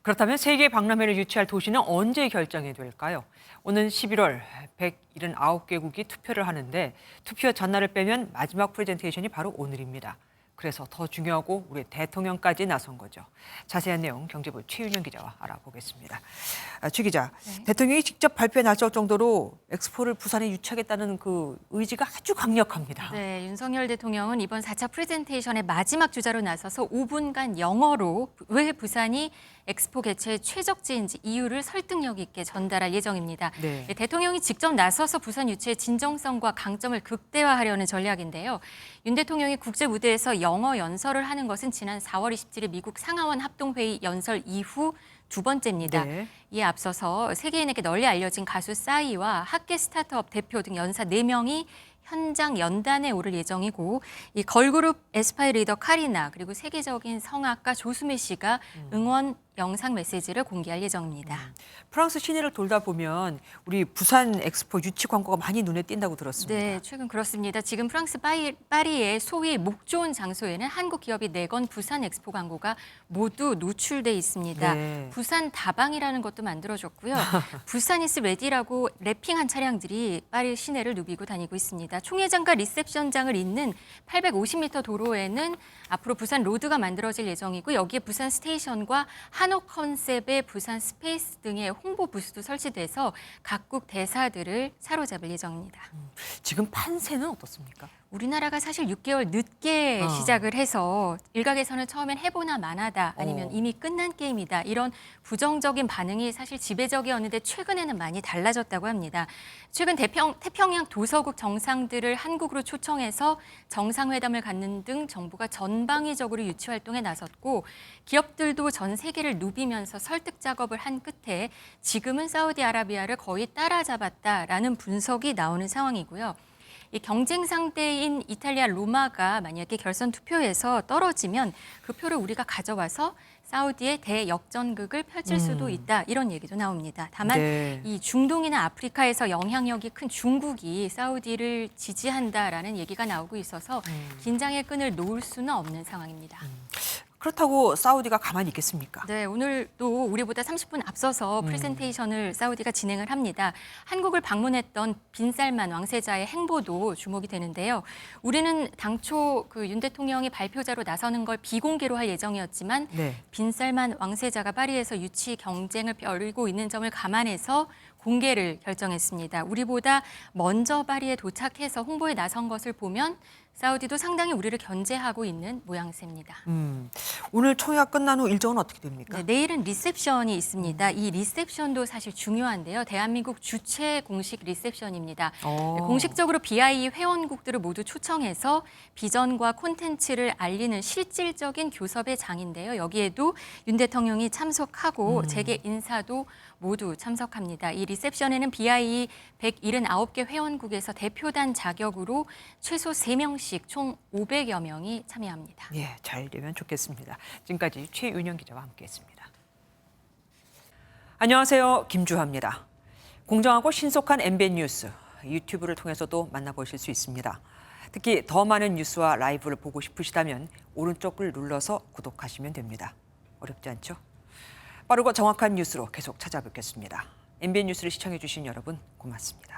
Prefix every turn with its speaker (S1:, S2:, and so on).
S1: 그렇다면 세계 박람회를 유치할 도시는 언제 결정이 될까요? 오는 11월 179개국이 투표를 하는데 투표 전날을 빼면 마지막 프레젠테이션이 바로 오늘입니다. 그래서 더 중요하고 우리 대통령까지 나선 거죠. 자세한 내용 경제부 최윤영 기자와 알아보겠습니다. 최 기자,
S2: 네.
S1: 대통령이 직접 발표에 나설 정도로 엑스포를 부산에 유치하겠다는 그 의지가 아주 강력합니다.
S2: 네, 윤석열 대통령은 이번 4차 프레젠테이션의 마지막 주자로 나서서 5분간 영어로 왜 부산이 엑스포 개최의 최적지인지 이유를 설득력 있게 전달할 예정입니다.
S1: 네.
S2: 대통령이 직접 나서서 부산 유치의 진정성과 강점을 극대화하려는 전략인데요. 윤 대통령이 국제 무대에서 영어 연설을 하는 것은 지난 4월 27일 미국 상하원 합동회의 연설 이후 두 번째입니다.
S1: 네.
S2: 이에 앞서서 세계인에게 널리 알려진 가수 싸이와 학계 스타트업 대표 등 연사 4명이 현장 연단에 오를 예정이고 이 걸그룹 에스파의 리더 카리나 그리고 세계적인 성악가 조수미 씨가 응원 영상 메시지를 공개할 예정입니다.
S1: 프랑스 시내를 돌다 보면 우리 부산 엑스포 유치 광고가 많이 눈에 띈다고 들었습니다.
S2: 네, 최근 그렇습니다. 지금 프랑스 파리의 소위 목 좋은 장소에는 한국 기업이 내건 부산 엑스포 광고가 모두 노출돼 있습니다.
S1: 네.
S2: 부산 다방이라는 것도 만들어졌고요. 부산 이스 레디라고 랩핑한 차량들이 파리 시내를 누비고 다니고 있습니다. 총회장과 리셉션장을 잇는 850m 도로에는 앞으로 부산 로드가 만들어질 예정이고 여기에 부산 스테이션과 한옥 컨셉의 부산 스페이스 등의 홍보 부스도 설치돼서 각국 대사들을 사로잡을 예정입니다.
S1: 지금 판세는 어떻습니까?
S2: 우리나라가 사실 6개월 늦게 시작을 해서 일각에서는 처음엔 해보나 마나다 아니면 이미 끝난 게임이다 이런 부정적인 반응이 사실 지배적이었는데 최근에는 많이 달라졌다고 합니다. 최근 태평양 도서국 정상들을 한국으로 초청해서 정상회담을 갖는 등 정부가 전방위적으로 유치 활동에 나섰고 기업들도 전 세계를 누비면서 설득 작업을 한 끝에 지금은 사우디아라비아를 거의 따라잡았다라는 분석이 나오는 상황이고요. 이 경쟁 상대인 이탈리아 로마가 만약에 결선 투표에서 떨어지면 그 표를 우리가 가져와서 사우디의 대역전극을 펼칠 수도 있다 이런 얘기도 나옵니다. 다만
S1: 네.
S2: 이 중동이나 아프리카에서 영향력이 큰 중국이 사우디를 지지한다라는 얘기가 나오고 있어서 긴장의 끈을 놓을 수는 없는 상황입니다.
S1: 그렇다고 사우디가 가만히 있겠습니까?
S2: 네, 오늘도 우리보다 30분 앞서서 프레젠테이션을 사우디가 진행을 합니다. 한국을 방문했던 빈살만 왕세자의 행보도 주목이 되는데요. 우리는 당초 그 윤 대통령이 발표자로 나서는 걸 비공개로 할 예정이었지만
S1: 네.
S2: 빈살만 왕세자가 파리에서 유치 경쟁을 벌이고 있는 점을 감안해서 공개를 결정했습니다. 우리보다 먼저 파리에 도착해서 홍보에 나선 것을 보면 사우디도 상당히 우리를 견제하고 있는 모양새입니다.
S1: 오늘 총회가 끝난 후 일정은 어떻게 됩니까?
S2: 네, 내일은 리셉션이 있습니다. 이 리셉션도 사실 중요한데요. 대한민국 주최 공식 리셉션입니다. 네, 공식적으로 BIE 회원국들을 모두 초청해서 비전과 콘텐츠를 알리는 실질적인 교섭의 장인데요. 여기에도 윤 대통령이 참석하고 재계 인사도 모두 참석합니다. 이 리셉션에는 BIE 179개 회원국에서 대표단 자격으로 최소 3명씩 총 500여 명이 참여합니다.
S1: 예, 잘 되면 좋겠습니다. 지금까지 최윤영 기자와 함께했습니다. 안녕하세요, 김주하입니다. 공정하고 신속한 MBN 뉴스 유튜브를 통해서도 만나보실 수 있습니다. 특히 더 많은 뉴스와 라이브를 보고 싶으시다면 오른쪽을 눌러서 구독하시면 됩니다. 어렵지 않죠? 빠르고 정확한 뉴스로 계속 찾아뵙겠습니다. MBN 뉴스를 시청해 주신 여러분 고맙습니다.